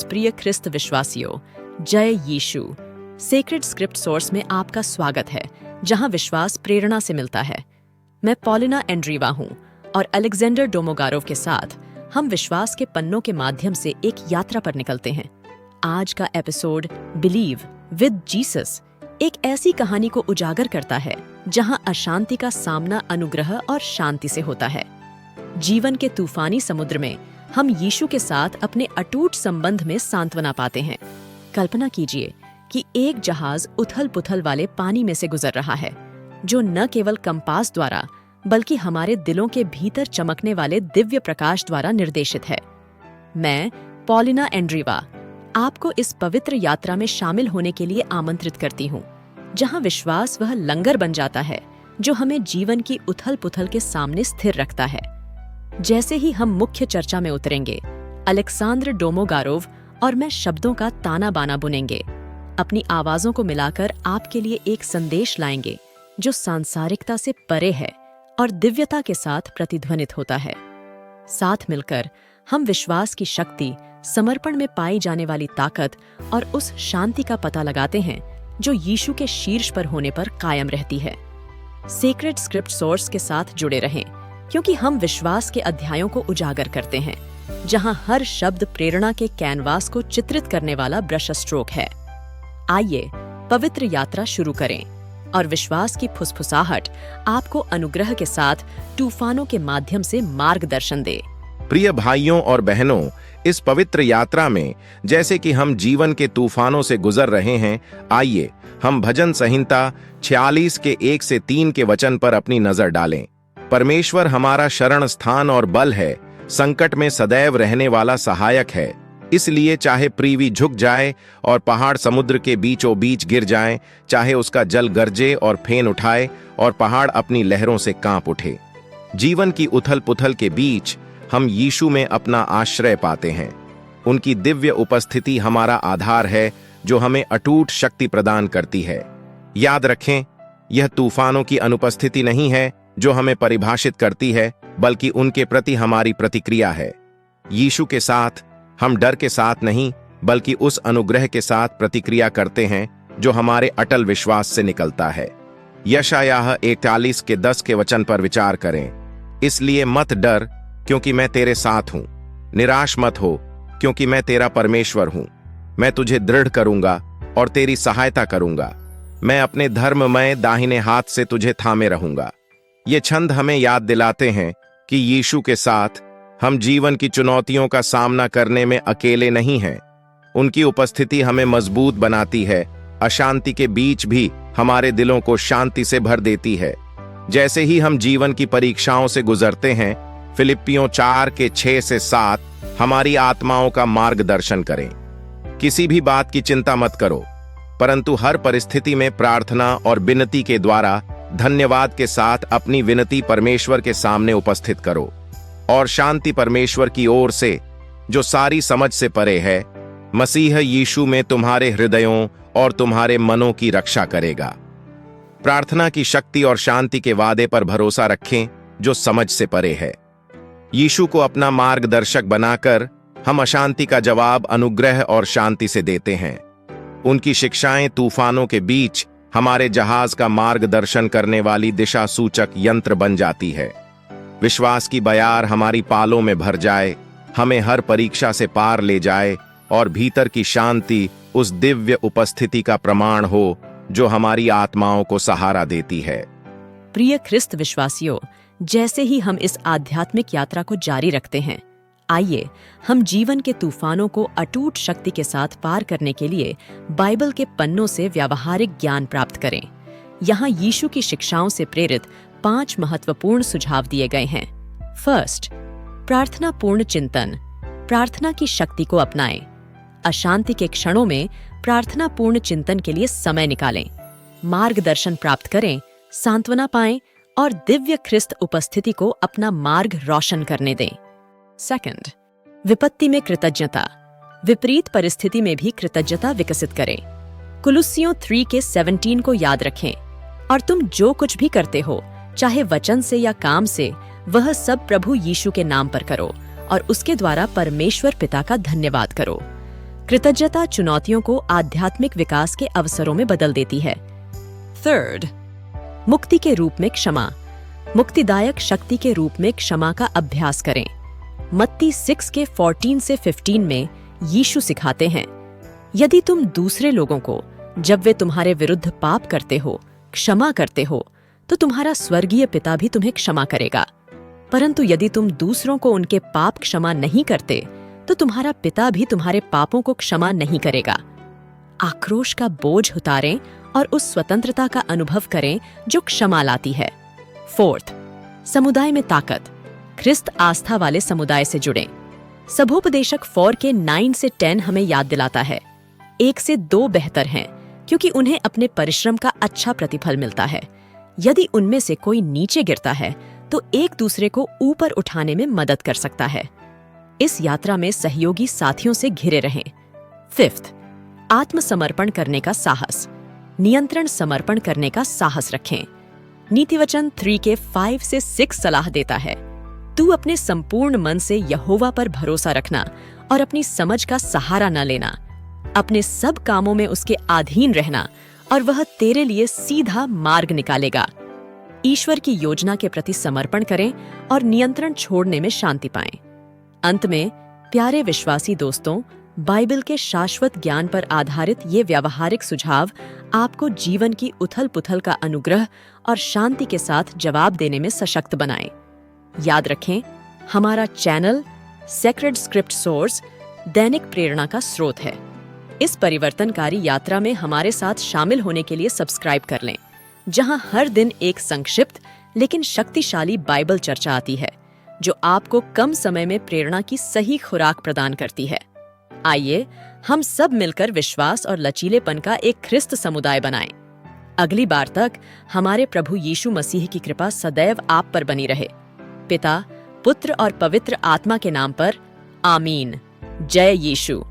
प्रिय ख्रिस्त विश्वासियों, जय यीशु। सेक्रेड स्क्रिप्ट सोर्स में आपका स्वागत है, जहां विश्वास प्रेरणा से मिलता है। मैं पॉलिना एंड्रीवा हूं और अलेक्जेंडर डोमोगारोव के साथ हम विश्वास के पन्नों के माध्यम से एक यात्रा पर निकलते हैं। आज का एपिसोड बिलीव विद जीसस एक ऐसी कहानी को उजागर करता है जहां अशांति का सामना अनुग्रह और शांति से होता है। जीवन के तूफानी समुद्र में हम यीशु के साथ अपने अटूट संबंध में सांत्वना पाते हैं। कल्पना कीजिए कि एक जहाज उथल-पुथल वाले पानी में से गुजर रहा है, जो न केवल कंपास द्वारा बल्कि हमारे दिलों के भीतर चमकने वाले दिव्य प्रकाश द्वारा निर्देशित है। मैं पॉलिना एंड्रीवा आपको इस पवित्र यात्रा में शामिल होने के लिए आमंत्रित करती हूँ, जहाँ विश्वास वह लंगर बन जाता है जो हमें जीवन की उथल-पुथल के सामने स्थिर रखता है। जैसे ही हम मुख्य चर्चा में उतरेंगे, अलेक्जेंडर डोमोगारोव और मैं शब्दों का ताना बाना बुनेंगे, अपनी आवाजों को मिलाकर आपके लिए एक संदेश लाएंगे जो सांसारिकता से परे है और दिव्यता के साथ प्रतिध्वनित होता है। साथ मिलकर हम विश्वास की शक्ति, समर्पण में पाई जाने वाली ताकत और उस शांति का पता लगाते हैं जो यीशु के शीर्ष पर होने पर कायम रहती है। सेक्रेड स्क्रिप्ट सोर्स के साथ जुड़े रहें, क्योंकि हम विश्वास के अध्यायों को उजागर करते हैं, जहां हर शब्द प्रेरणा के कैनवास को चित्रित करने वाला ब्रश स्ट्रोक है। आइए पवित्र यात्रा शुरू करें और विश्वास की फुसफुसाहट आपको अनुग्रह के साथ तूफानों के माध्यम से मार्गदर्शन दे। प्रिय भाइयों और बहनों, इस पवित्र यात्रा में जैसे कि हम जीवन के तूफानों से गुजर रहे हैं, आइए हम भजन संहिता 46 के 1 से 3 के वचन पर अपनी नजर डालें। परमेश्वर हमारा शरण स्थान और बल है, संकट में सदैव रहने वाला सहायक है। इसलिए चाहे पृथ्वी झुक जाए और पहाड़ समुद्र के बीचों बीच गिर जाएं, चाहे उसका जल गरजे और फेन उठाए और पहाड़ अपनी लहरों से कांप उठे। जीवन की उथल पुथल के बीच हम यीशु में अपना आश्रय पाते हैं। उनकी दिव्य उपस्थिति हमारा आधार है, जो हमें अटूट शक्ति प्रदान करती है। याद रखें, यह तूफानों की अनुपस्थिति नहीं है जो हमें परिभाषित करती है, बल्कि उनके प्रति हमारी प्रतिक्रिया है। यीशु के साथ हम डर के साथ नहीं, बल्कि उस अनुग्रह के साथ प्रतिक्रिया करते हैं जो हमारे अटल विश्वास से निकलता है। यशायाह 41 के 10 के वचन पर विचार करें। इसलिए मत डर, क्योंकि मैं तेरे साथ हूं। निराश मत हो, क्योंकि मैं तेरा परमेश्वर हूं। मैं तुझे दृढ़ करूंगा और तेरी सहायता करूंगा। मैं अपने धर्ममय दाहिने हाथ से तुझे थामे रहूंगा। ये छंद हमें याद दिलाते हैं कि यीशु के साथ हम जीवन की चुनौतियों का सामना करने में अकेले नहीं हैं। उनकी उपस्थिति हमें मजबूत बनाती है, अशांति के बीच भी हमारे दिलों को शांति से भर देती है। जैसे ही हम जीवन की परीक्षाओं से गुजरते हैं, फिलिप्पियों 4 के 6 से 7 हमारी आत्माओं का मार्गदर्शन करें। किसी भी बात की चिंता मत करो, परंतु हर परिस्थिति में प्रार्थना और विनती के द्वारा धन्यवाद के साथ अपनी विनती परमेश्वर के सामने उपस्थित करो, और शांति परमेश्वर की ओर से, जो सारी समझ से परे है, मसीह यीशु में तुम्हारे हृदयों और तुम्हारे मनों की रक्षा करेगा। प्रार्थना की शक्ति और शांति के वादे पर भरोसा रखें, जो समझ से परे है। यीशु को अपना मार्गदर्शक बनाकर हम अशांति का जवाब अनुग्रह और शांति से देते हैं। उनकी शिक्षाएं तूफानों के बीच हमारे जहाज का मार्गदर्शन करने वाली दिशा सूचक यंत्र बन जाती है। विश्वास की बयार हमारी पालों में भर जाए, हमें हर परीक्षा से पार ले जाए और भीतर की शांति उस दिव्य उपस्थिति का प्रमाण हो जो हमारी आत्माओं को सहारा देती है। प्रिय ख्रिस्त विश्वासियों, जैसे ही हम इस आध्यात्मिक यात्रा को जारी रखते हैं, आइए हम जीवन के तूफानों को अटूट शक्ति के साथ पार करने के लिए बाइबल के पन्नों से व्यावहारिक ज्ञान प्राप्त करें। यहाँ यीशु की शिक्षाओं से प्रेरित 5 महत्वपूर्ण सुझाव दिए गए हैं। फर्स्ट, प्रार्थना पूर्ण चिंतन। प्रार्थना की शक्ति को अपनाएं। अशांति के क्षणों में प्रार्थना पूर्ण चिंतन के लिए समय निकालें। मार्गदर्शन प्राप्त करें, सांत्वना पाएं और दिव्य ख्रिस्त उपस्थिति को अपना मार्ग रोशन करने दें। सेकंड, विपत्ति में कृतज्ञता। विपरीत परिस्थिति में भी कृतज्ञता विकसित करें। कुलुस्सियों 3 के 17 को याद रखें, और तुम जो कुछ भी करते हो, चाहे वचन से या काम से, वह सब प्रभु यीशु के नाम पर करो और उसके द्वारा परमेश्वर पिता का धन्यवाद करो। कृतज्ञता चुनौतियों को आध्यात्मिक विकास के अवसरों में बदल देती है। थर्ड, मुक्ति के रूप में क्षमा। मुक्तिदायक शक्ति के रूप में क्षमा का अभ्यास करें। मत्ती 6 के 14 से 15 में यीशु सिखाते हैं, यदि तुम दूसरे लोगों को जब वे तुम्हारे विरुद्ध पाप करते हो क्षमा करते हो, तो तुम्हारा स्वर्गीय पिता भी तुम्हें क्षमा करेगा। परंतु यदि तुम दूसरों को उनके पाप क्षमा नहीं करते, तो तुम्हारा पिता भी तुम्हारे पापों को क्षमा नहीं करेगा। आक्रोश का बोझ उतारें और उस स्वतंत्रता का अनुभव करें जो क्षमा लाती है। फोर्थ, समुदाय में ताकत। ख्रिस्त आस्था वाले समुदाय से जुड़ें। सभोपदेशक 4 के 9 से 10 हमें याद दिलाता है, 1 से 2 बेहतर हैं, क्योंकि उन्हें अपने परिश्रम का अच्छा प्रतिफल मिलता है। यदि उनमें से कोई नीचे गिरता है, तो एक दूसरे को ऊपर उठाने में मदद कर सकता है। इस यात्रा में सहयोगी साथियों से घिरे रहें। फिफ्थ, आत्मसमर्पण करने का साहस। नियंत्रण समर्पण करने का साहस रखें। नीतिवचन 3 के 5 से 6 सलाह देता है, तू अपने संपूर्ण मन से यहोवा पर भरोसा रखना और अपनी समझ का सहारा न लेना। अपने सब कामों में उसके अधीन रहना और वह तेरे लिए सीधा मार्ग निकालेगा। ईश्वर की योजना के प्रति समर्पण करें और नियंत्रण छोड़ने में शांति पाएं। अंत में, प्यारे विश्वासी दोस्तों, बाइबल के शाश्वत ज्ञान पर आधारित ये व्यावहारिक सुझाव आपको जीवन की उथल-पुथल का अनुग्रह और शांति के साथ जवाब देने में सशक्त बनाएं। याद रखें, हमारा चैनल सेक्रेड स्क्रिप्ट सोर्स दैनिक प्रेरणा का स्रोत है। इस परिवर्तनकारी यात्रा में हमारे साथ शामिल होने के लिए सब्सक्राइब कर लें, जहां हर दिन एक संक्षिप्त लेकिन शक्तिशाली बाइबल चर्चा आती है, जो आपको कम समय में प्रेरणा की सही खुराक प्रदान करती है। आइए हम सब मिलकर विश्वास और लचीलेपन का एक ख्रिस्त समुदाय बनाएं। अगली बार तक हमारे प्रभु यीशु मसीह की कृपा सदैव आप पर बनी रहे। पिता, पुत्र और पवित्र आत्मा के नाम पर आमीन। जय यीशु।